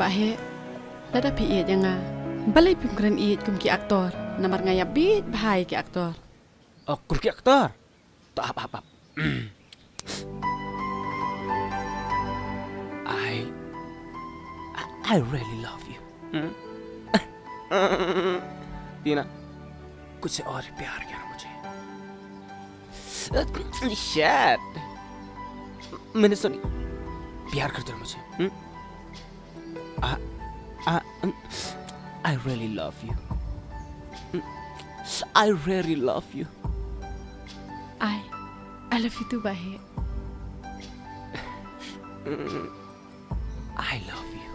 Bahe, lada pi iet yang nga. Balay pimkran iet kum ki aktor. Namar nga yabit bahay ki aktor. Oh, kurki aktor. Tak apa. I really love you. टीना, कुछ और प्यार किया मुझे. Shit. मैंने सुनी. प्यार करते हो मुझे. I really love you. I really love you. I love you too, Bahe. I love you.